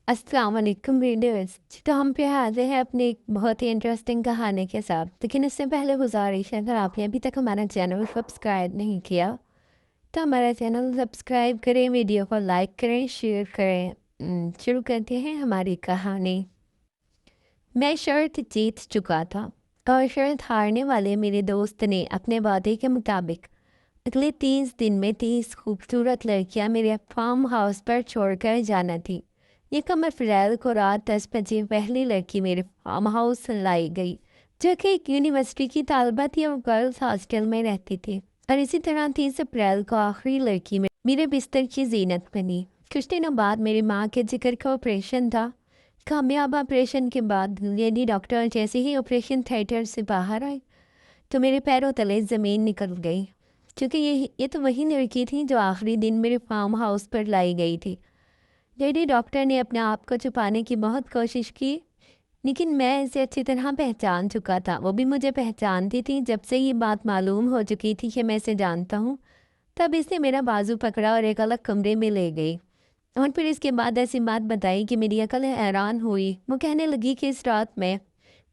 अस्सलाम वालेकुम रीडर्स। तो हम पे हाजिर हैं अपनी एक बहुत ही इंटरेस्टिंग कहानी के साथ। लेकिन इससे पहले गुजारिश है, अगर आपने अभी तक हमारा चैनल सब्सक्राइब नहीं किया तो हमारा चैनल सब्सक्राइब करें, वीडियो को लाइक करें, शेयर करें। शुरू करते हैं हमारी कहानी। मैं शर्त जीत चुका था और शर्त हारने वाले मेरे दोस्त ने अपने वादे के मुताबिक अगले 30 दिन में 30 खूबसूरत लड़कियां मेरे फार्म हाउस पर छोड़कर जाना थी। यकम अप्रैल को रात 10 बजे पहली लड़की मेरे फार्म हाउस लाई गई, जो कि एक यूनिवर्सिटी की तालबा थी और गर्ल्स हॉस्टल में रहती थी। और इसी तरह 30 अप्रैल को आखिरी लड़की में मेरे बिस्तर की जीनत बनी। कुछ दिनों बाद मेरी माँ के जिक्र का ऑपरेशन था। कामयाब ऑपरेशन के बाद लेडी डॉक्टर जैसे ही ऑपरेशन थिएटर से बाहर आई तो मेरे पैरों तले ज़मीन निकल गई, क्योंकि ये तो वही लड़की थी जो आखिरी दिन मेरे फार्म हाउस पर लाई गई थी। लेडी डॉक्टर ने अपने आप को छुपाने की बहुत कोशिश की, लेकिन मैं इसे अच्छी तरह पहचान चुका था। वो भी मुझे पहचानती थी। जब से ये बात मालूम हो चुकी थी कि मैं इसे जानता हूँ, तब इसने मेरा बाजू पकड़ा और एक अलग कमरे में ले गई। और फिर इसके बाद ऐसी बात बताई कि मेरी अकल हैरान हुई। वो कहने लगी कि इस रात में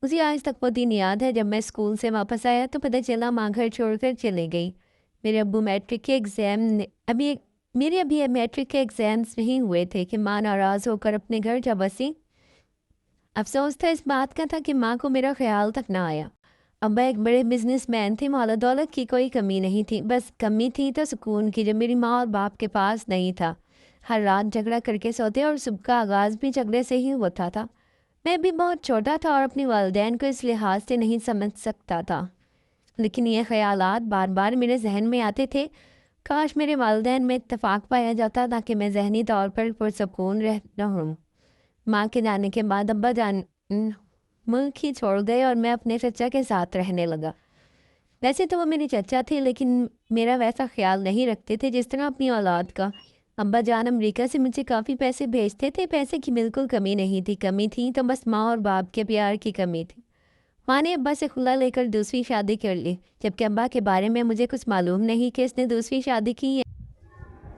मुझे आज तक वो दिन याद है जब मैं स्कूल से वापस आया तो पता चला माँ घर छोड़कर चले गई। मेरे अब्बू मैट्रिक के एग्ज़ाम ने अभी मेरे अभी मैट्रिक के एग्ज़ाम्स नहीं हुए थे कि माँ नाराज़ होकर अपने घर जा बसी। अफसोस था इस बात का था कि माँ को मेरा ख्याल तक ना आया। अब्बा एक बड़े बिजनेसमैन थे, माल दौलत की कोई कमी नहीं थी, बस कमी थी तो सुकून की, जो मेरी माँ और बाप के पास नहीं था। हर रात झगड़ा करके सोते और सुबह का आगाज़ भी झगड़े से ही होता था। मैं भी बहुत छोटा था और अपनी वालदैन को इस लिहाज से नहीं समझ सकता था, लेकिन ये ख्यालात बार बार मेरे जहन में आते थे। काश मेरे वालदैन में इत्तेफाक पाया जाता ताकि मैं जहनी तौर पर पुरसकून रह रहूँ। माँ के जाने के बाद अब्बा जान मुल्क ही छोड़ गए और मैं अपने चचा के साथ रहने लगा। वैसे तो वो मेरे चचा थे, लेकिन मेरा वैसा ख्याल नहीं रखते थे जिस तरह अपनी औलाद का। अब्बा जान अमेरिका से मुझे काफ़ी पैसे भेजते थे। पैसे की बिल्कुल कमी नहीं थी, कमी थी तो बस माँ और बाप के प्यार की कमी थी। माँ ने अब्बा से खुला लेकर दूसरी शादी कर ली, जबकि अब्बा के बारे में मुझे कुछ मालूम नहीं कि इसने दूसरी शादी की है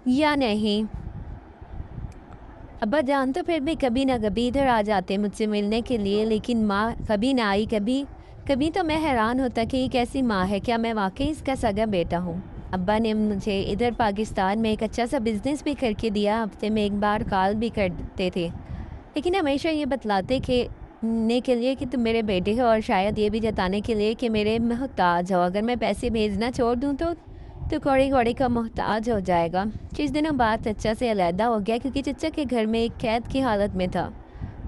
या नहीं। अब्बा जान तो फिर भी कभी ना कभी इधर आ जाते मुझसे मिलने के लिए, लेकिन माँ कभी ना आई। कभी कभी तो मैं हैरान होता कि ये कैसी माँ है, क्या मैं वाकई इसका सगा बेटा हूँ। अब्बा ने मुझे इधर पाकिस्तान में एक अच्छा सा बिजनेस भी करके दिया, हफ्ते में एक बार कॉल भी करते थे, लेकिन हमेशा ये बतलाते कि ने के लिए कि तुम मेरे बेटे हो, और शायद ये भी जताने के लिए कि मेरे मोहताज हो। अगर मैं पैसे भेजना छोड़ दूँ तो कौड़ी कौड़ी का मोहताज हो जाएगा। कुछ दिनों बाद चचा से अलहदा हो गया, क्योंकि चचा के घर में एक कैद की हालत में था।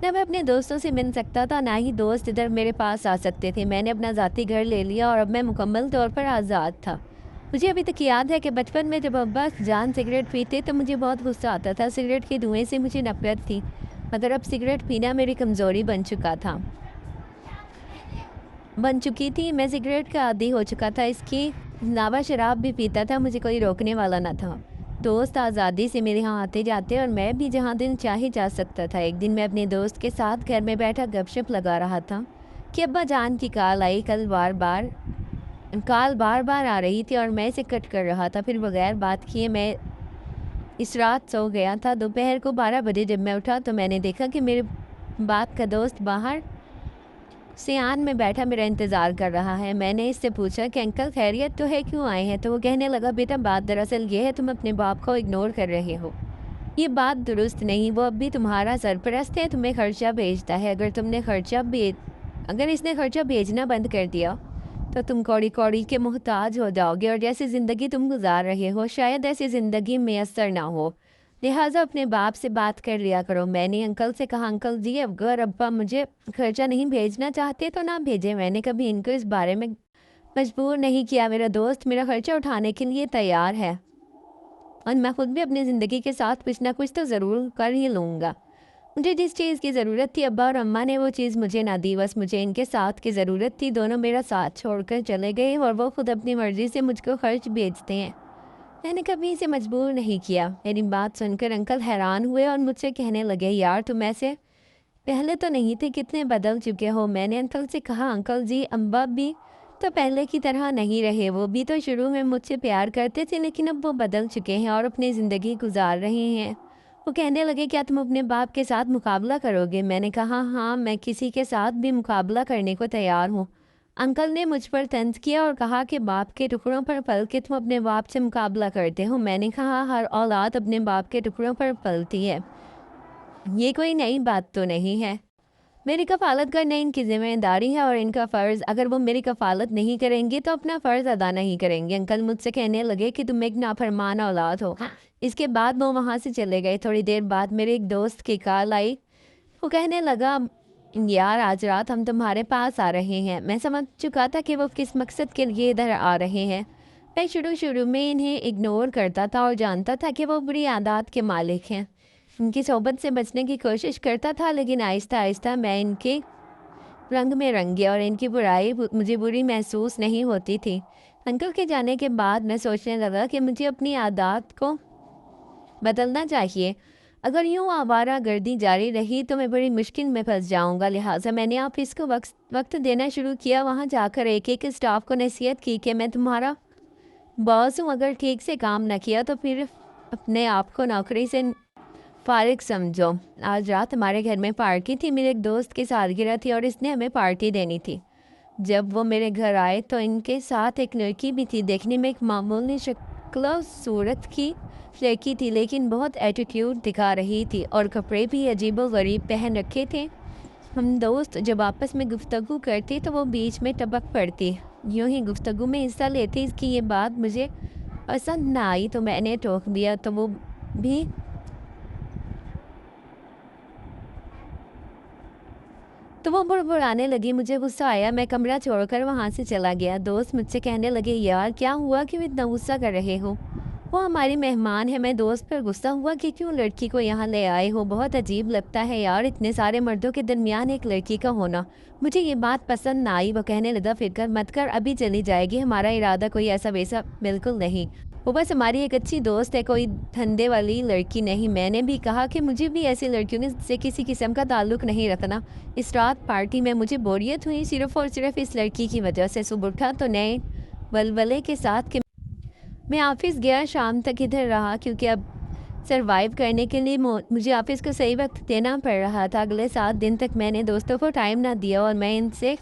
न मैं अपने दोस्तों से मिल सकता था, ना ही दोस्त इधर मेरे पास आ सकते थे। मैंने अपना ज़ाती घर ले लिया और अब मैं मुकम्मल तौर पर आज़ाद था। मुझे अभी तक याद है कि बचपन में जब अब्बा जान सिगरेट पीते तो मुझे बहुत गुस्सा आता था। सिगरेट के धुएं से मुझे नफरत थी, मगर अब सिगरेट पीना मेरी कमज़ोरी बन चुकी थी। मैं सिगरेट का आदी हो चुका था। इसके अलावा शराब भी पीता था, मुझे कोई रोकने वाला ना था। दोस्त आज़ादी से मेरे यहाँ आते जाते और मैं भी जहाँ दिन चाहे जा सकता था। एक दिन मैं अपने दोस्त के साथ घर में बैठा गपशप लगा रहा था कि अब्बा जान की कॉल आई। कॉल बार बार आ रही थी और मैं इसे कट कर रहा था। फिर बगैर बात किए मैं इस रात सो गया था। दोपहर को 12 बजे जब मैं उठा तो मैंने देखा कि मेरे बाप का दोस्त बाहर सियान में बैठा मेरा इंतज़ार कर रहा है। मैंने इससे पूछा कि अंकल खैरियत तो है, क्यों आए हैं? तो वो कहने लगा, बेटा बात दरअसल ये है, तुम अपने बाप को इग्नोर कर रहे हो। ये बात दुरुस्त नहीं, वो अब भी तुम्हारा सरपरस्त है, तुम्हें खर्चा भेजता है। अगर इसने खर्चा भेजना बंद कर दिया तो तुम कौड़ी कौड़ी के मोहताज हो जाओगे, और जैसी ज़िंदगी तुम गुजार रहे हो शायद ऐसी ज़िंदगी मैसर ना हो। लिहाजा अपने बाप से बात कर लिया करो। मैंने अंकल से कहा, अंकल जी अगर अब्बा मुझे खर्चा नहीं भेजना चाहते तो ना भेजें। मैंने कभी इनको इस बारे में मजबूर नहीं किया। मेरा दोस्त मेरा खर्चा उठाने के लिए तैयार है और मैं खुद भी अपनी ज़िंदगी के साथ कुछ ना कुछ तो ज़रूर कर ही लूँगा। मुझे जिस चीज़ की ज़रूरत थी अब्बा और अम्मा ने वो चीज़ मुझे ना दी, बस मुझे इनके साथ की ज़रूरत थी। दोनों मेरा साथ छोड़कर चले गए और वो खुद अपनी मर्ज़ी से मुझको खर्च भेजते हैं। मैंने कभी इसे मजबूर नहीं किया। मेरी बात सुनकर अंकल हैरान हुए और मुझसे कहने लगे, यार तुम ऐसे पहले तो नहीं थे, कितने बदल चुके हो। मैंने अंकल से कहा, अंकल जी अम्बा भी तो पहले की तरह नहीं रहे। वो भी तो शुरू में मुझसे प्यार करते थे, लेकिन अब वो बदल चुके हैं और अपनी ज़िंदगी गुजार रहे हैं। وہ کہنے لگے کیا تم اپنے باپ کے ساتھ مقابلہ کرو گے؟ میں نے کہا ہاں، میں کسی کے ساتھ بھی مقابلہ کرنے کو تیار ہوں۔ انکل نے مجھ پر طنز کیا اور کہا کہ باپ کے ٹکڑوں پر پل کے تم اپنے باپ سے مقابلہ کرتے ہو۔ میں نے کہا ہر اولاد اپنے باپ کے ٹکڑوں پر پلتی ہے، یہ کوئی نئی بات تو نہیں ہے۔ میری کفالت کرنا ان کی ذمہ داری ہے اور ان کا فرض، اگر وہ میری کفالت نہیں کریں گے تو اپنا فرض ادا نہیں کریں گے۔ انکل مجھ سے کہنے لگے کہ تم ایک نافرمان اولاد ہو۔ اس کے بعد وہ وہاں سے چلے گئے۔ تھوڑی دیر بعد میرے ایک دوست کی کال آئی۔ وہ کہنے لگا یار آج رات ہم تمہارے پاس آ رہے ہیں۔ میں سمجھ چکا تھا کہ وہ کس مقصد کے لیے ادھر آ رہے ہیں۔ میں شروع میں انہیں اگنور کرتا تھا اور جانتا تھا کہ وہ بری عادات کے مالک ہیں۔ ان کی صحبت سے بچنے کی کوشش کرتا تھا، لیکن آہستہ آہستہ میں ان کے رنگ میں رنگ گیا اور ان کی برائی مجھے بری محسوس نہیں ہوتی تھی۔ انکل کے جانے کے بعد میں سوچنے لگا کہ مجھے اپنی عادات کو بدلنا چاہیے۔ اگر یوں آوارہ گردی جاری رہی تو میں بڑی مشکل میں پھنس جاؤں گا، لہٰذا میں نے آفس کو وقت دینا شروع کیا۔ وہاں جا کر ایک اسٹاف کو نصیحت کی کہ میں تمہارا باس ہوں، اگر ٹھیک سے کام نہ کیا تو پھر اپنے آپ کو نوکری سے فارغ سمجھو۔ آج رات ہمارے گھر میں پارٹی تھی، میرے ایک دوست کی سالگرہ تھی اور اس نے ہمیں پارٹی دینی تھی۔ جب وہ میرے گھر آئے تو ان کے ساتھ ایک لڑکی بھی تھی۔ دیکھنے میں ایک معمولی شکل و صورت کی لڑکی تھی، لیکن بہت ایٹیٹیوڈ دکھا رہی تھی اور کپڑے بھی عجیب و غریب پہن رکھے تھے۔ ہم دوست جب آپس میں گفتگو کرتے تو وہ بیچ میں ٹپک پڑتی، یوں ہی گفتگو میں حصہ لیتی۔ اس کی یہ بات مجھے پسند نہ آئی تو میں نے ٹوک دیا تو وہ بڑبڑانے لگی۔ مجھے غصہ آیا، میں کمرہ چھوڑ کر وہاں سے چلا گیا۔ دوست مجھ سے کہنے لگے یار کیا ہوا کہ اتنا غصہ کر رہے ہو؟ وہ ہماری مہمان ہے۔ میں دوست پر غصہ ہوا کہ کیوں لڑکی کو یہاں لے آئے ہو، بہت عجیب لگتا ہے یار اتنے سارے مردوں کے درمیان ایک لڑکی کا ہونا۔ مجھے یہ بات پسند نہ آئی۔ وہ کہنے لگا فکر مت کر، ابھی چلی جائے گی، ہمارا ارادہ کوئی ایسا ویسا بالکل نہیں، وہ بس ہماری ایک اچھی دوست ہے، کوئی دھندے والی لڑکی نہیں۔ میں نے بھی کہا کہ مجھے بھی ایسی لڑکیوں سے کسی قسم کا تعلق نہیں رکھنا۔ اس رات پارٹی میں مجھے بوریت ہوئی صرف اور صرف اس لڑکی کی وجہ سے۔ صبح اٹھا تو نئے ولولے کے ساتھ کہ میں آفس گیا، شام تک ادھر رہا کیونکہ اب سروائیو کرنے کے لیے مجھے آفس کو صحیح وقت دینا پڑ رہا تھا۔ اگلے 7 دن تک میں نے دوستوں کو ٹائم نہ دیا اور میں ان سے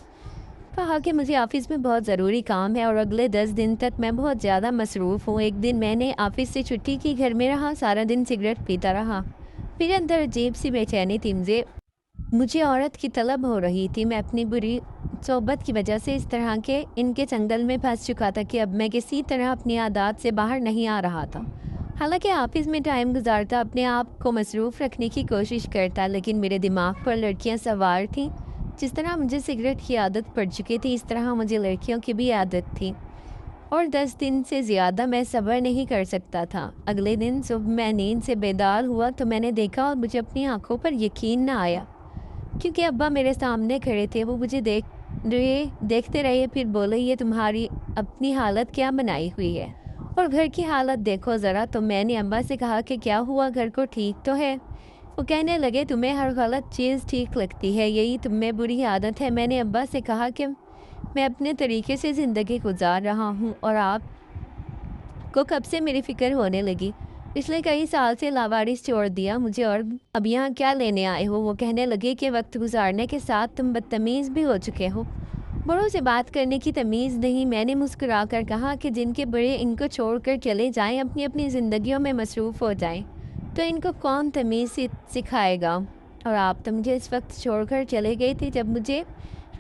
کہا کہ مجھے آفس میں بہت ضروری کام ہے اور اگلے 10 دن تک میں بہت زیادہ مصروف ہوں۔ ایک دن میں نے آفس سے چھٹی کی، گھر میں رہا، سارا دن سگریٹ پیتا رہا۔ میرے اندر عجیب سی بے چینی تھی، مجھے عورت کی طلب ہو رہی تھی۔ میں اپنی بری صحبت کی وجہ سے اس طرح کے ان کے چنگل میں پھنس چکا تھا کہ اب میں کسی طرح اپنی عادات سے باہر نہیں آ رہا تھا۔ حالانکہ آفس میں ٹائم گزارتا، اپنے آپ کو مصروف رکھنے کی کوشش کرتا، لیکن میرے دماغ پر لڑکیاں سوار تھیں۔ جس طرح مجھے سگریٹ کی عادت پڑ چکی تھی، اس طرح مجھے لڑکیوں کی بھی عادت تھی، اور 10 دن سے زیادہ میں صبر نہیں کر سکتا تھا۔ اگلے دن صبح میں نیند سے بیدار ہوا تو میں نے دیکھا اور مجھے اپنی آنکھوں پر یقین نہ آیا، کیونکہ ابا میرے سامنے کھڑے تھے۔ وہ مجھے دیکھتے رہے، پھر بولے یہ تمہاری اپنی حالت کیا بنائی ہوئی ہے، اور گھر کی حالت دیکھو ذرا۔ تو میں نے ابا سے کہا کہ کیا ہوا، گھر کو ٹھیک تو ہے؟ وہ کہنے لگے تمہیں ہر غلط چیز ٹھیک لگتی ہے، یہی تم میں بری عادت ہے۔ میں نے ابا سے کہا کہ میں اپنے طریقے سے زندگی گزار رہا ہوں اور آپ کو کب سے میری فکر ہونے لگی، پچھلے کئی سال سے لاوارث چھوڑ دیا مجھے، اور اب یہاں کیا لینے آئے ہو؟ وہ کہنے لگے کہ وقت گزارنے کے ساتھ تم بدتمیز بھی ہو چکے ہو، بڑوں سے بات کرنے کی تمیز نہیں۔ میں نے مسکرا کر کہا کہ جن کے بڑے ان کو چھوڑ کر چلے جائیں، اپنی اپنی زندگیوں میں مصروف ہو جائیں، تو ان کو کون تمیز سکھائے گا؟ اور آپ تو مجھے اس وقت چھوڑ کر چلے گئے تھے جب مجھے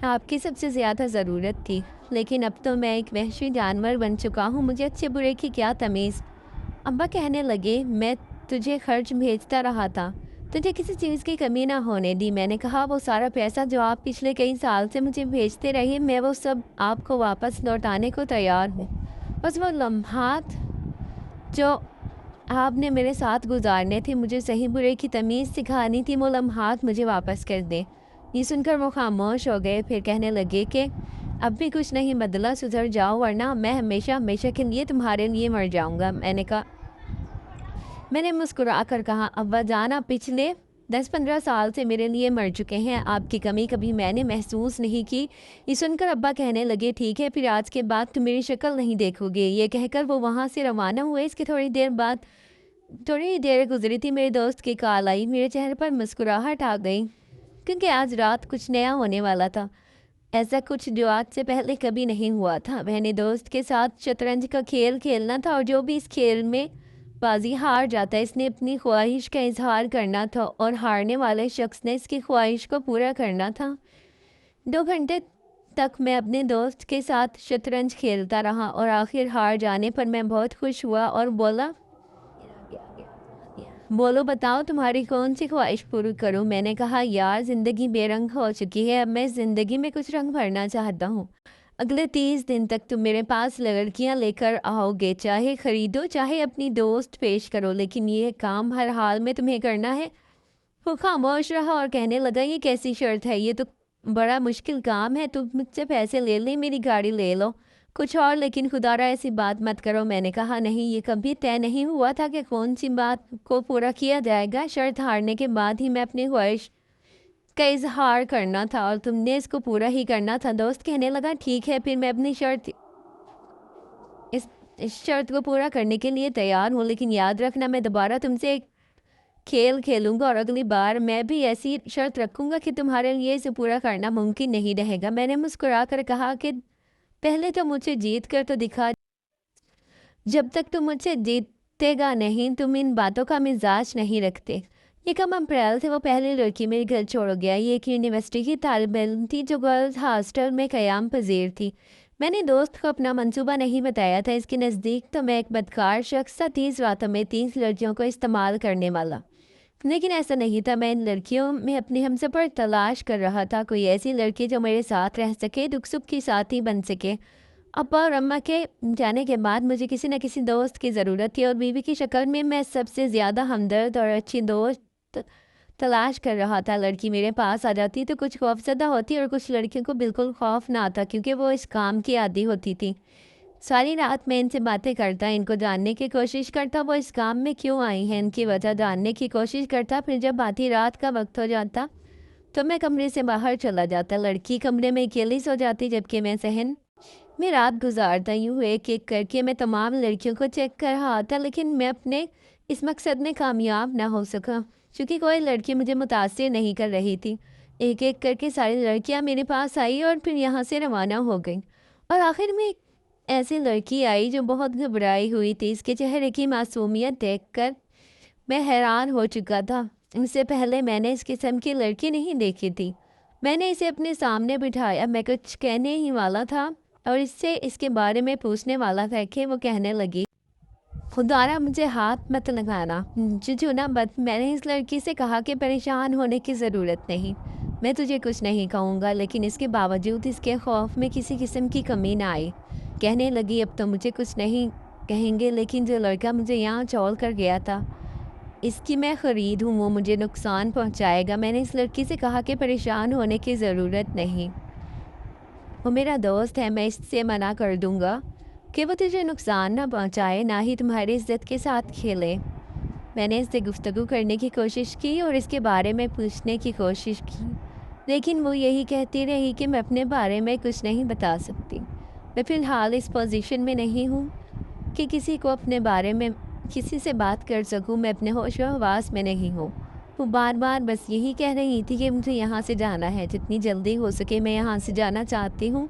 آپ کی سب سے زیادہ ضرورت تھی، لیکن اب تو میں ایک وحشی جانور بن چکا ہوں، مجھے اچھے برے کی کیا تمیز؟ ابا کہنے لگے میں تجھے خرچ بھیجتا رہا تھا، تجھے کسی چیز کی کمی نہ ہونے دی۔ میں نے کہا وہ سارا پیسہ جو آپ پچھلے کئی سال سے مجھے بھیجتے رہے، میں وہ سب آپ کو واپس لوٹانے کو تیار ہوں، بس وہ لمحات جو آپ نے میرے ساتھ گزارنے تھے، مجھے صحیح برے کی تمیز سکھانی تھی، وہ لمحات مجھے واپس کر دیں۔ یہ سن کر وہ خاموش ہو گئے، پھر کہنے لگے کہ اب بھی کچھ نہیں بدلا، سدھر جاؤ ورنہ میں ہمیشہ کے لیے تمہارے لیے مر جاؤں گا۔ میں نے مسکرا کر کہا ابا جان آپ پچھلے 10-15 سال سے میرے لیے مر چکے ہیں، آپ کی کمی کبھی میں نے محسوس نہیں کی۔ یہ سن کر ابا کہنے لگے ٹھیک ہے، پھر آج کے بعد تم میری شکل نہیں دیکھو گے۔ یہ کہہ کر وہ وہاں سے روانہ ہوئے۔ اس کے تھوڑی دیر بعد थोड़ी देर गुजरी थी, मेरे दोस्त की कॉल आई। मेरे चेहरे पर मुस्कुराहट आ गई क्योंकि आज रात कुछ नया होने वाला था। ऐसा कुछ जो आज से पहले कभी नहीं हुआ था। मैंने दोस्त के साथ शतरंज का खेल खेलना था और जो भी इस खेल में बाजी हार जाता है, इसने अपनी ख्वाहिश का इजहार करना था और हारने वाले शख्स ने इसकी ख्वाहिश को पूरा करना था। 2 घंटे तक मैं अपने दोस्त के साथ शतरंज खेलता रहा और आखिर हार जाने पर मैं बहुत खुश हुआ और बोला, बोलो बताओ तुम्हारी कौन सी ख्वाहिश पूरी करूं। मैंने कहा, यार ज़िंदगी बेरंग हो चुकी है, अब मैं ज़िंदगी में कुछ रंग भरना चाहता हूँ। अगले 30 दिन तक तुम मेरे पास लड़कियां लेकर आओगे, चाहे खरीदो चाहे अपनी दोस्त पेश करो, लेकिन ये काम हर हाल में तुम्हें करना है। वो खामोश रहा और कहने लगा, ये कैसी शर्त है, ये तो बड़ा मुश्किल काम है। तुम मुझसे पैसे ले ले, मेरी गाड़ी ले लो, कुछ और, लेकिन खुदारा ऐसी बात मत करो। मैंने कहा, नहीं, ये कभी तय नहीं हुआ था कि कौन सी बात को पूरा किया जाएगा। शर्त हारने के बाद ही मैं अपनी ख्वाहिश का इजहार करना था और तुमने इसको पूरा ही करना था। दोस्त कहने लगा, ठीक है, फिर मैं अपनी इस शर्त को पूरा करने के लिए तैयार हूँ, लेकिन याद रखना मैं दोबारा तुमसे एक खेल खेलूंगा और अगली बार मैं भी ऐसी शर्त रखूंगा कि तुम्हारे लिए इसे पूरा करना मुमकिन नहीं रहेगा। मैंने मुस्कुरा कर कहा कि पहले तो मुझे जीत कर तो दिखा। जब तक तुम मुझसे जीतेगा नहीं, तुम इन बातों का मिजाज नहीं रखते। ये कम अप्रैल थे, वो पहली लड़की मेरे घर छोड़ गया। ये एक यूनिवर्सिटी की तालिब इल्म थी जो गर्ल्स हॉस्टल में क़याम पजीर थी। मैंने दोस्त को अपना मंसूबा नहीं बताया था। इसके नज़दीक तो मैं एक बदकार शख्स था, 30 रातों में 30 लड़कियों को इस्तेमाल करने वाला। लेकिन ऐसा नहीं था। मैं इन लड़कियों में अपनी हमसफ़र तलाश कर रहा था, कोई ऐसी लड़की जो मेरे साथ रह सके, दुख सुख की साथी बन सके। अब्बा और अम्मा के जाने के बाद मुझे किसी न किसी दोस्त की ज़रूरत थी और बीवी की शक्ल में मैं सबसे ज़्यादा हमदर्द और अच्छी दोस्त तलाश कर रहा था। लड़की मेरे पास आ जाती तो कुछ खौफज़दा होती और कुछ लड़कियों को बिल्कुल खौफ ना आता क्योंकि वो इस काम की आदी होती थी। सारी रात मैं इनसे बातें करता, इनको जानने की कोशिश करता, वो इस काम में क्यों आई हैं, इनकी वजह जानने की कोशिश करता। फिर जब आधी रात का वक्त हो जाता तो मैं कमरे से बाहर चला जाता। लड़की कमरे में अकेली सो जाती जबकि मैं सहन में रात गुजारता। यूँ एक एक करके मैं तमाम लड़कियों को चेक कर रहा था, लेकिन मैं अपने इस मकसद में कामयाब ना हो सका क्योंकि कोई लड़की मुझे मुतासिर नहीं कर रही थी। एक एक करके सारी लड़कियां मेरे पास आई और फिर यहाँ से रवाना हो गई और आखिर में एक ऐसी लड़की आई जो बहुत घबराई हुई थी। इसके चेहरे की मासूमियत देखकर मैं हैरान हो चुका था। इससे पहले मैंने इस किस्म की लड़की नहीं देखी थी। मैंने इसे अपने सामने बिठाया। मैं कुछ कहने ही वाला था और इससे इसके बारे में पूछने वाला था कि वो कहने लगी, खुदारा मुझे हाथ मत लगाना, मुझे छूना मत। मैंने इस लड़की से कहा कि परेशान होने की ज़रूरत नहीं, मैं तुझे कुछ नहीं कहूँगा, लेकिन इसके बावजूद इसके खौफ में किसी किस्म की कमी ना आई। कहने लगी, अब तो मुझे कुछ नहीं कहेंगे, लेकिन जो लड़का मुझे यहाँ छोड़ कर गया था, इसकी मैं ख़रीद हूँ, वो मुझे नुकसान पहुँचाएगा। मैंने इस लड़की से कहा कि परेशान होने की ज़रूरत नहीं, वो मेरा दोस्त है, मैं इससे मना कर दूँगा कि वो तुझे नुकसान ना पहुँचाए, ना ही तुम्हारी इज्जत के साथ खेले। मैंने इससे गुफ्तगू करने की कोशिश की और इसके बारे में पूछने की कोशिश की, लेकिन वो यही कहती रही कि मैं अपने बारे में कुछ नहीं बता सकती। मैं फ़िलहाल इस पोजीशन में नहीं हूँ कि किसी को अपने बारे में किसी से बात कर सकूँ। मैं अपने होश व हवास में नहीं हूँ। वो बार बार बस यही कह रही थी कि मुझे यहाँ से जाना है, जितनी जल्दी हो सके मैं यहाँ से जाना चाहती हूँ।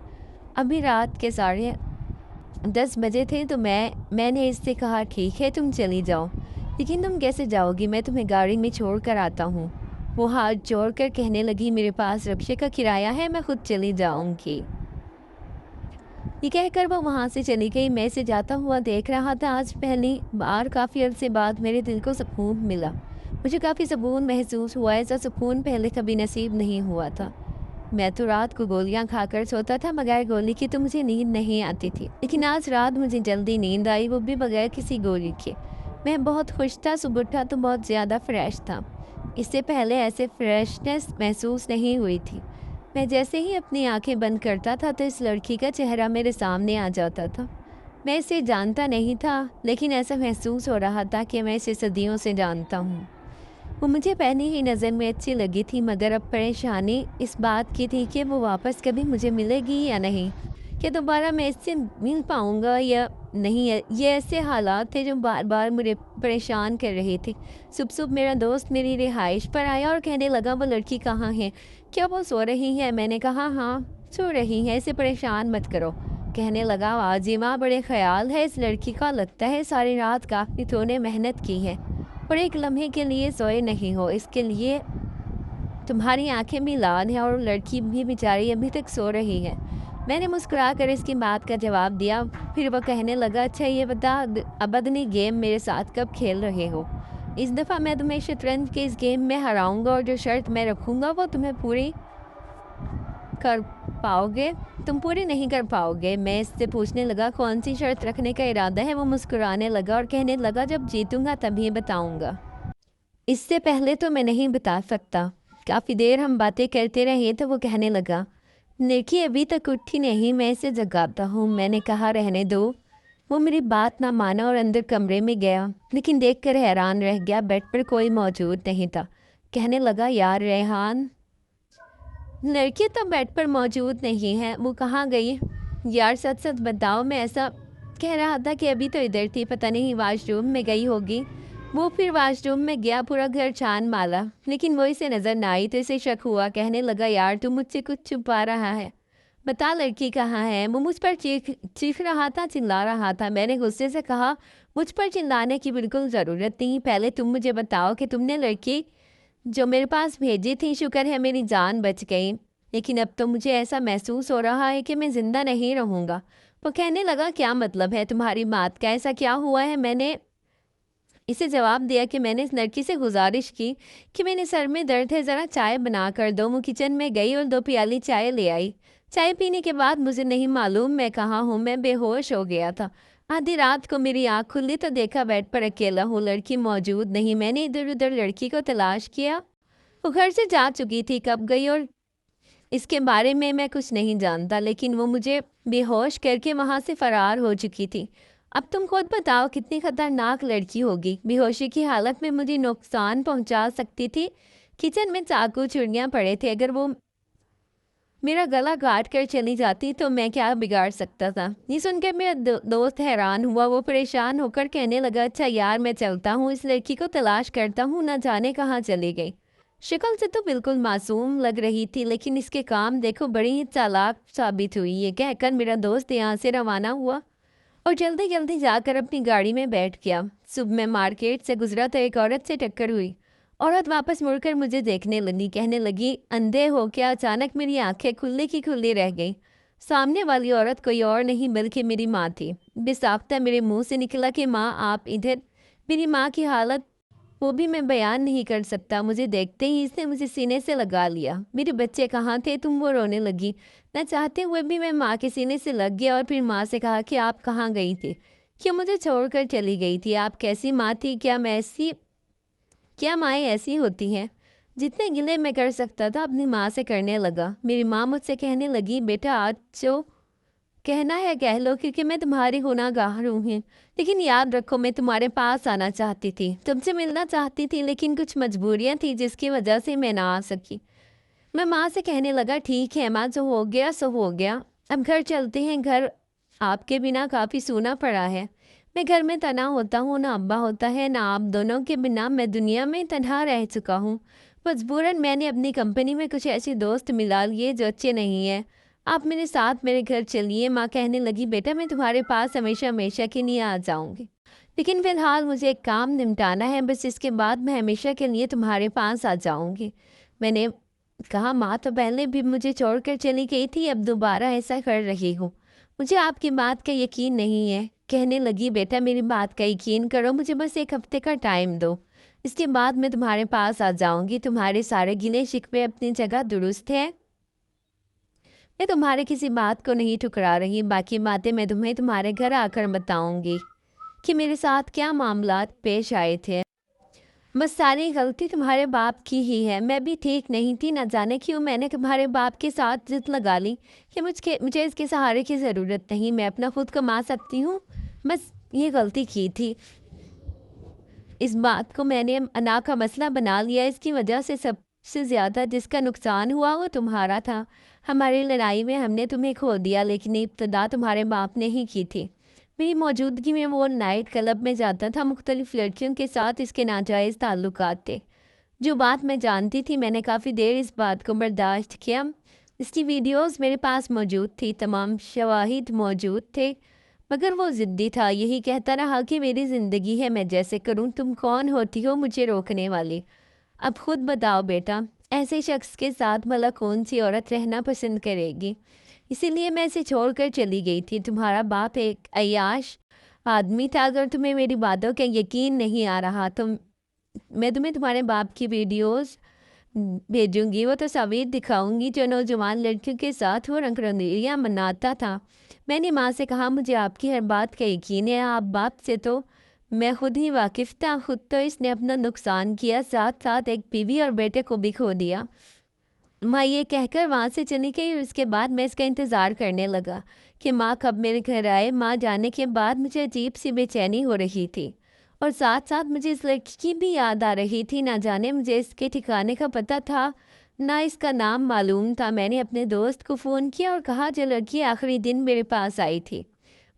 अभी रात के 10:30 बजे थे तो मैंने इससे कहा, ठीक है तुम चली जाओ, लेकिन तुम कैसे जाओगी, मैं तुम्हें गाड़ी में छोड़ कर आता हूँ। वो हाथ जोड़ कर कहने लगी, मेरे पास रिक्शे का किराया है, मैं खुद चली जाऊँगी। ये कहकर वो वहाँ से चली गई। मैं इसे जाता हुआ देख रहा था। आज पहली बार काफ़ी अरसे बाद मेरे दिल को सुकून मिला। मुझे काफ़ी सुकून महसूस हुआ, ऐसा सुकून पहले कभी नसीब नहीं हुआ था। मैं तो रात को गोलियां खाकर सोता था, बगैर गोली की तो मुझे नींद नहीं आती थी, लेकिन आज रात मुझे जल्दी नींद आई, वो भी बगैर किसी गोली के। मैं बहुत खुश था। सुबह उठा तो बहुत ज़्यादा फ्रेश था। इससे पहले ऐसे फ्रेशनेस महसूस नहीं हुई थी। मैं जैसे ही अपनी आंखें बंद करता था तो इस लड़की का चेहरा मेरे सामने आ जाता था। मैं इसे जानता नहीं था, लेकिन ऐसा महसूस हो रहा था कि मैं इसे सदियों से जानता हूँ। वो मुझे पहली ही नज़र में अच्छी लगी थी, मगर अब परेशानी इस बात की थी कि वो वापस कभी मुझे मिलेगी या नहीं, क्या दोबारा मैं इससे मिल पाऊँगा या नहीं है। ये ऐसे हालात थे जो बार बार मुझे परेशान कर रहे थे। सुबह सुबह मेरा दोस्त मेरी रिहाइश पर आया और कहने लगा वो लड़की कहाँ है, क्या वो सो रही है। मैंने कहा हाँ सो रही है, इसे परेशान मत करो। कहने लगा आजिमा बड़े ख्याल है इस लड़की का, लगता है सारी रात काफ़ी तूने मेहनत की है और एक लम्हे के लिए सोए नहीं हो, इसके लिए तुम्हारी आंखें भी लाल हैं और लड़की भी बेचारी अभी तक सो रही है। मैंने मुस्कुरा कर इसकी बात का जवाब दिया। फिर वो कहने लगा अच्छा ये बता अब अदनी गेम मेरे साथ कब खेल रहे हो। इस दफ़ा मैं तुम्हें शतरंज के इस गेम में हराऊंगा और जो शर्त मैं रखूँगा वो तुम्हें पूरी कर पाओगे, तुम पूरी नहीं कर पाओगे। मैं इससे पूछने लगा कौन सी शर्त रखने का इरादा है। वो मुस्कुराने लगा और कहने लगा जब जीतूंगा तभी बताऊंगा, इससे पहले तो मैं नहीं बता सकता। काफ़ी देर हम बातें करते रहे तो वो कहने लगा लड़की अभी तक उठी नहीं, मैं इसे जगाता हूँ। मैंने कहा रहने दो। वो मेरी बात ना माना और अंदर कमरे में गया, लेकिन देखकर हैरान रह गया, बेड पर कोई मौजूद नहीं था। कहने लगा यार रेहान, लड़की तो बेड पर मौजूद नहीं है, वो कहाँ गई। यार सच सच बताओ, मैं ऐसा कह रहा था कि अभी तो इधर थी, पता नहीं वाशरूम में गई होगी। वो फिर वाशरूम में गया, पूरा घर छान मारा लेकिन वो इसे नज़र ना आई तो इसे शक हुआ। कहने लगा यार तू मुझसे कुछ छुपा रहा है, बता लड़की कहाँ है। वो मुझ पर चीख रहा था, चिल्ला रहा था। मैंने गुस्से से कहा मुझ पर चिल्लाने की बिल्कुल ज़रूरत नहीं, पहले तुम मुझे बताओ कि तुमने लड़की जो मेरे पास भेजी थी, शुक्र है मेरी जान बच गई, लेकिन अब तो मुझे ऐसा महसूस हो रहा है कि मैं ज़िंदा नहीं रहूँगा। वो कहने लगा क्या मतलब है तुम्हारी बात का, ऐसा क्या हुआ है। मैंने इसे जवाब दिया कि मैंने इस लड़की से गुजारिश की कि मेरे सर में दर्द है, ज़रा चाय बना कर दो। वो किचन में गई और 2 प्याली चाय ले आई। चाय पीने के बाद मुझे नहीं मालूम मैं कहाँ हूँ, मैं बेहोश हो गया था। आधी रात को मेरी आँख खुली तो देखा बेड पर अकेला हूँ, लड़की मौजूद नहीं। मैंने इधर उधर लड़की को तलाश किया, वो घर से जा चुकी थी, कब गई और इसके बारे में मैं कुछ नहीं जानता, लेकिन वो मुझे बेहोश करके वहाँ से फ़रार हो चुकी थी। अब तुम खुद बताओ कितनी खतरनाक लड़की होगी, बेहोशी की हालत में मुझे नुकसान पहुँचा सकती थी। किचन में चाकू छुरियाँ पड़े थे, अगर वो मेरा गला काट कर चली जाती तो मैं क्या बिगाड़ सकता था। ये सुनकर मेरा दोस्त हैरान हुआ। वो परेशान होकर कहने लगा अच्छा यार मैं चलता हूँ, इस लड़की को तलाश करता हूँ, ना जाने कहाँ चली गई। शक्ल से तो बिल्कुल मासूम लग रही थी, लेकिन इसके काम देखो बड़ी ही चालाक साबित हुई। ये कहकर मेरा दोस्त यहाँ से रवाना हुआ और जल्दी जल्दी जाकर अपनी गाड़ी में बैठ गया। सुबह में मार्केट से गुजरा तो एक औरत से टक्कर हुई। औरत वापस मुड़कर मुझे देखने लगी, कहने लगी अंधे हो क्या। अचानक मेरी आंखें खुली की खुली रह गई। सामने वाली औरत कोई और नहीं बल्कि मेरी माँ थी। बेसाख्ता मेरे मुंह से निकला कि माँ आप इधर। मेरी माँ की हालत वो भी मैं बयान नहीं कर सकता। मुझे देखते ही इसने मुझे सीने से लगा लिया। मेरे बच्चे कहाँ थे तुम, वो रोने लगी। न चाहते हुए भी मैं माँ के सीने से लग गया और फिर माँ से कहा कि आप कहाँ गई थी, क्यों मुझे छोड़कर चली गई थी, आप कैसी माँ थी, क्या माएँ ऐसी होती हैं। जितने गिले मैं कर सकता था अपनी माँ से करने लगा। मेरी माँ मुझसे कहने लगी बेटा आज जो कहना है कह लो, क्योंकि मैं तुम्हारी गुनाहगार हूँ, लेकिन याद रखो मैं तुम्हारे पास आना चाहती थी, तुमसे मिलना चाहती थी, लेकिन कुछ मजबूरियाँ थी जिसकी वजह से मैं ना आ सकी। मैं माँ से कहने लगा ठीक है माँ, जो हो गया सो हो गया, अब घर चलते हैं। घर आपके बिना काफ़ी सूना पड़ा है। मैं घर में तन्हा होता हूँ, ना अब्बा होता है ना आप, दोनों के बिना मैं दुनिया में तन्हा रह चुका हूँ। मजबूरन मैंने अपनी कंपनी में कुछ ऐसे दोस्त मिला लिए जो अच्छे नहीं हैं। आप मेरे साथ मेरे घर चलिए। माँ कहने लगी बेटा मैं तुम्हारे पास हमेशा हमेशा के लिए आ जाऊँगी, लेकिन फ़िलहाल मुझे एक काम निपटाना है, बस इसके बाद मैं हमेशा के लिए तुम्हारे पास आ जाऊँगी। मैंने कहा माँ तो पहले भी मुझे छोड़कर चली गई थी, अब दोबारा ऐसा कर रही हूँ, मुझे आपकी बात का यकीन नहीं है। कहने लगी बेटा मेरी बात का यकीन करो, मुझे बस 1 हफ्ते का टाइम दो, इसके बाद मैं तुम्हारे पास आ जाऊँगी। तुम्हारे सारे गिले शिकवे अपनी जगह दुरुस्त है, मैं तुम्हारे किसी बात को नहीं ठुकरा रही। बाकी बातें मैं तुम्हें तुम्हारे घर आकर बताऊँगी कि मेरे साथ क्या मामलात पेश आए थे। बस सारी गलती तुम्हारे बाप की ही है, मैं भी ठीक नहीं थी, न जाने क्यों मैंने तुम्हारे बाप के साथ जिद लगा ली कि मुझे इसके सहारे की ज़रूरत नहीं, मैं अपना खुद कमा सकती हूँ। बस ये गलती की थी, इस बात को मैंने अना का मसला बना लिया, इसकी वजह से सब سے زیادہ جس کا نقصان ہوا وہ تمہارا تھا۔ ہماری لڑائی میں ہم نے تمہیں کھو دیا، لیکن ابتدا تمہارے باپ نے ہی کی تھی۔ میری موجودگی میں وہ نائٹ کلب میں جاتا تھا، مختلف لڑکیوں کے ساتھ اس کے ناجائز تعلقات تھے۔ جو بات میں جانتی تھی، میں نے کافی دیر اس بات کو برداشت کیا۔ اس کی ویڈیوز میرے پاس موجود تھی، تمام شواہد موجود تھے، مگر وہ ضدی تھا، یہی کہتا رہا کہ میری زندگی ہے، میں جیسے کروں، تم کون ہوتی ہو مجھے روکنے والی؟ اب خود بتاؤ بیٹا، ایسے شخص کے ساتھ بھلا کون سی عورت رہنا پسند کرے گی؟ اسی لیے میں اسے چھوڑ کر چلی گئی تھی۔ تمہارا باپ ایک عیاش آدمی تھا۔ اگر تمہیں میری باتوں کا یقین نہیں آ رہا تو میں تمہیں تمہارے باپ کی ویڈیوز بھیجوں گی، وہ تصاویر دکھاؤں گی جو نوجوان لڑکیوں کے ساتھ وہ رنگ رنگیلیاں مناتا تھا۔ میں نے ماں سے کہا، مجھے آپ کی ہر بات کا یقین ہے، آپ باپ سے تو میں خود ہی واقف تھا، خود تو اس نے اپنا نقصان کیا، ساتھ ساتھ ایک بیوی اور بیٹے کو بھی کھو دیا۔ ماں یہ کہہ کر وہاں سے چلی گئی اور اس کے بعد میں اس کا انتظار کرنے لگا کہ ماں کب میرے گھر آئے۔ ماں جانے کے بعد مجھے عجیب سی بے چینی ہو رہی تھی اور ساتھ ساتھ مجھے اس لڑکی کی بھی یاد آ رہی تھی۔ نہ جانے مجھے اس کے ٹھکانے کا پتہ تھا، نہ اس کا نام معلوم تھا۔ میں نے اپنے دوست کو فون کیا اور کہا جو لڑکی آخری دن میرے پاس آئی تھی،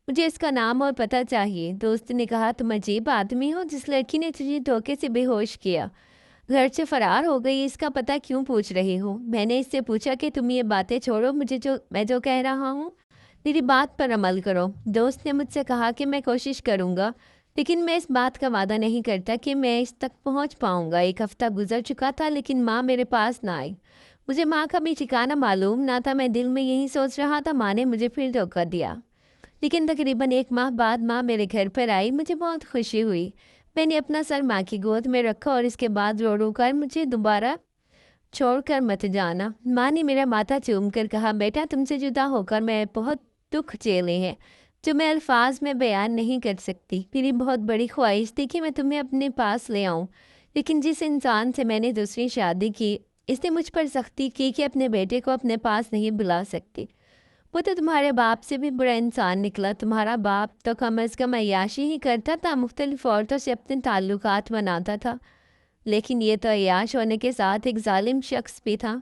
مجھے اس کا نام اور پتہ چاہیے۔ دوست نے کہا، تم عجیب آدمی ہو، جس لڑکی نے تجھے دھوکے سے بے ہوش کیا، گھر سے فرار ہو گئی، اس کا پتہ کیوں پوچھ رہی ہو؟ میں نے اس سے پوچھا کہ تم یہ باتیں چھوڑو، میں جو کہہ رہا ہوں میری بات پر عمل کرو۔ دوست نے مجھ سے کہا کہ میں کوشش کروں گا، لیکن میں اس بات کا وعدہ نہیں کرتا کہ میں اس تک پہنچ پاؤں گا۔ ایک ہفتہ گزر چکا تھا لیکن ماں میرے پاس نہ آئی۔ مجھے ماں کا بھی ٹھکانہ معلوم نہ تھا۔ میں دل میں یہی سوچ رہا تھا، ماں نے مجھے پھر دھوکہ دیا۔ لیکن تقریباً 1 ماہ بعد ماں میرے گھر پر آئی، مجھے بہت خوشی ہوئی۔ میں نے اپنا سر ماں کی گود میں رکھا اور اس کے بعد رو رو کر، مجھے دوبارہ چھوڑ کر مت جانا۔ ماں نے میرا ماتھا چوم کر کہا، بیٹا تم سے جدا ہو کر میں بہت دکھ جھیلے ہیں جو میں الفاظ میں بیان نہیں کر سکتی۔ میری بہت بڑی خواہش تھی کہ میں تمہیں اپنے پاس لے آؤں، لیکن جس انسان سے میں نے دوسری شادی کی، اس نے مجھ پر سختی کی کہ اپنے بیٹے کو اپنے پاس نہیں بلا سکتی۔ وہ تو تمہارے باپ سے بھی برا انسان نکلا۔ تمہارا باپ تو کم از کم عیاشی ہی کرتا تھا، مختلف عورتوں سے اپنے تعلقات بناتا تھا، لیکن یہ تو عیاش ہونے کے ساتھ ایک ظالم شخص بھی تھا۔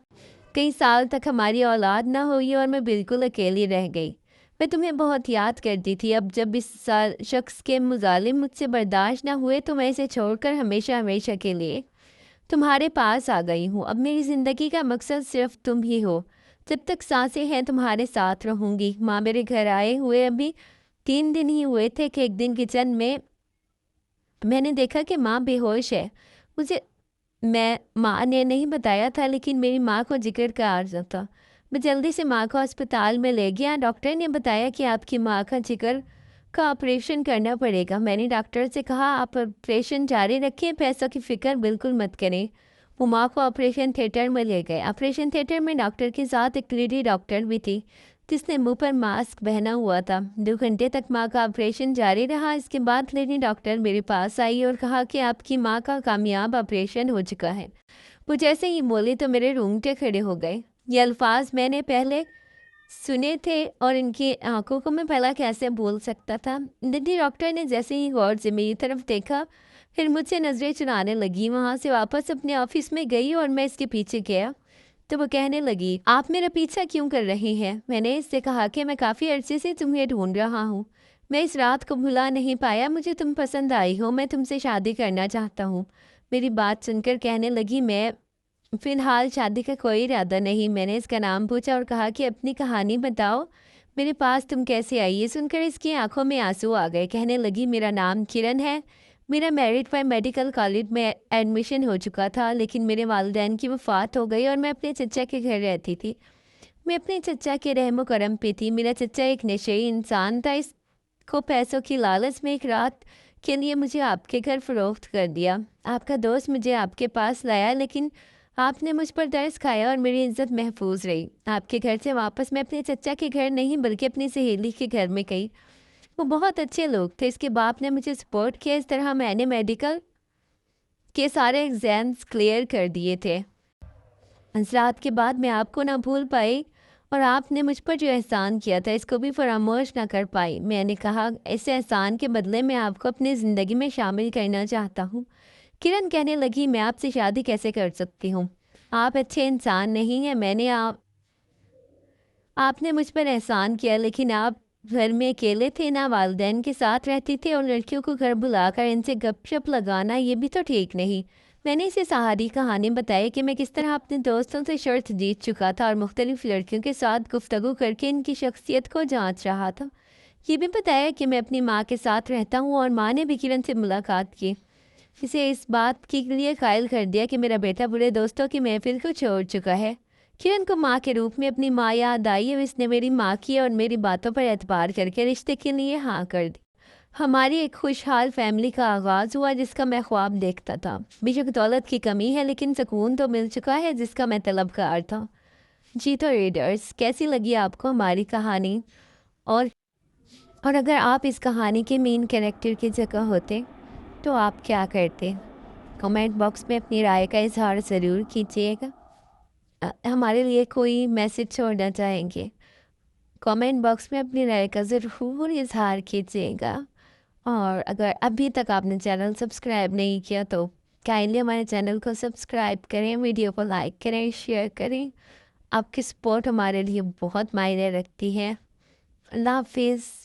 کئی سال تک ہماری اولاد نہ ہوئی اور میں بالکل اکیلی رہ گئی۔ میں تمہیں بہت یاد کرتی تھی۔ اب جب اس شخص کے مظالم مجھ سے برداشت نہ ہوئے تو میں اسے چھوڑ کر ہمیشہ ہمیشہ کے لیے تمہارے پاس آ گئی ہوں۔ اب میری زندگی کا مقصد صرف تم ہی ہو۔ جب تک سانسیں ہیں تمہارے ساتھ رہوں گی۔ ماں میرے گھر آئے ہوئے ابھی 3 دن ہی ہوئے تھے کہ ایک دن کچن میں نے دیکھا کہ ماں بے ہوش ہے۔ ماں نے نہیں بتایا تھا، لیکن میری ماں کو جگر کا عارضہ تھا۔ میں جلدی سے ماں کو ہسپتال میں لے گیا۔ ڈاکٹر نے بتایا کہ آپ کی ماں کا جگر کا آپریشن کرنا پڑے گا۔ میں نے ڈاکٹر سے کہا، آپ آپریشن جاری رکھیں، پیسوں کی فکر بالکل مت کریں۔ وہ ماں کو آپریشن تھیٹر میں لے گئے۔ آپریشن تھیٹر میں ڈاکٹر کے ساتھ ایک لیڈی ڈاکٹر بھی تھی جس نے منہ پر ماسک پہنا ہوا تھا۔ 2 گھنٹے تک ماں کا آپریشن جاری رہا۔ اس کے بعد لیڈی ڈاکٹر میرے پاس آئی اور کہا کہ آپ کی ماں کا کامیاب آپریشن ہو چکا ہے۔ وہ جیسے ہی بولی تو میرے رونگٹے کھڑے ہو گئے۔ یہ الفاظ میں نے پہلے سنے تھے اور ان کی آنکھوں کو میں پہلا کیسے بول سکتا تھا۔ لیڈی ڈاکٹر نے جیسے ہی غور سے میری طرف دیکھا، پھر مجھ سے نظریں چرانے لگی۔ وہاں سے واپس اپنے آفس میں گئی اور میں اس کے پیچھے گیا تو وہ کہنے لگی، آپ میرا پیچھا کیوں کر رہی ہیں؟ میں نے اس سے کہا کہ میں کافی عرصے سے تمہیں ڈھونڈ رہا ہوں، میں اس رات کو بھلا نہیں پایا، مجھے تم پسند آئی ہو، میں تم سے شادی کرنا چاہتا ہوں۔ میری بات سن کر کہنے لگی، میں فی الحال شادی کا کوئی ارادہ نہیں۔ میں نے اس کا نام پوچھا اور کہا کہ اپنی کہانی بتاؤ، میرے پاس تم کیسے آئی؟ یہ سن کر اس کی آنکھوں میں آنسو آ گئے۔ کہنے لگی، میرا نام کرن ہے، میرا میرٹ بائی میڈیکل کالج میں ایڈمیشن ہو چکا تھا، لیکن میرے والدین کی وفات ہو گئی اور میں اپنے چچا کے گھر رہتی تھی۔ میں اپنے چچا کے رحم و کرم پہ تھی۔ میرا چچا ایک نشئی انسان تھا، اس کو پیسوں کی لالچ میں ایک رات کے لیے مجھے آپ کے گھر فروخت کر دیا۔ آپ کا دوست مجھے آپ کے پاس لایا، لیکن آپ نے مجھ پر ترس کھایا اور میری عزت محفوظ رہی۔ آپ کے گھر سے واپس میں اپنے چچا کے گھر نہیں بلکہ اپنی سہیلی کے گھر میں گئی۔ وہ بہت اچھے لوگ تھے، اس کے باپ نے مجھے سپورٹ کیا۔ اس طرح میں نے میڈیکل کے سارے ایگزامز کلیئر کر دیے تھے۔ اس رات کے بعد میں آپ کو نہ بھول پائی اور آپ نے مجھ پر جو احسان کیا تھا اس کو بھی فراموش نہ کر پائی۔ میں نے کہا، اس احسان کے بدلے میں آپ کو اپنی زندگی میں شامل کرنا چاہتا ہوں۔ کرن کہنے لگی، میں آپ سے شادی کیسے کر سکتی ہوں؟ آپ اچھے انسان نہیں ہیں. میں نے آپ نے مجھ پر احسان کیا، لیکن آپ گھر میں اکیلے تھے، نہ والدین کے ساتھ رہتی تھی، اور لڑکیوں کو گھر بلا کر ان سے گپ شپ لگانا یہ بھی تو ٹھیک نہیں. میں نے اسے سہاری کہانی بتائی کہ میں کس طرح اپنے دوستوں سے شرط جیت چکا تھا اور مختلف لڑکیوں کے ساتھ گفتگو کر کے ان کی شخصیت کو جانچ رہا تھا. یہ بھی بتایا کہ میں اپنی ماں کے ساتھ رہتا ہوں اور ماں نے بھی کرن سے ملاقات کی. اسے اس بات کے لیے قائل کر دیا کہ میرا بیٹا برے دوستوں کی محفل کو چھوڑ چکا ہے. کرن کو ماں کے روپ میں اپنی ماں یاد آئی اور اس نے میری ماں کی اور میری باتوں پر اعتبار کر کے رشتے کے لیے ہاں کر دی. ہماری ایک خوشحال فیملی کا آغاز ہوا جس کا میں خواب دیکھتا تھا. بے شک دولت کی کمی ہے لیکن سکون تو مل چکا ہے جس کا میں طلبگار تھا. جی تو ریڈرز، کیسی لگی آپ کو ہماری کہانی؟ اور اگر آپ اس کہانی کے مین کریکٹر کی جگہ ہوتے تو آپ کیا کرتے؟ کمنٹ باکس میں اپنی رائے کا اظہار ضرور کیجیے گا. ہمارے لیے کوئی میسج چھوڑنا چاہیں گے؟ کمنٹ باکس میں اپنی رائے کا ضرور اظہار کیجیے گا. اور اگر ابھی تک آپ نے چینل سبسکرائب نہیں کیا تو کائنڈلی ہمارے چینل کو سبسکرائب کریں، ویڈیو کو لائک کریں، شیئر کریں. آپ کی سپورٹ ہمارے لیے بہت معنی رکھتی ہے. اللہ حافظ.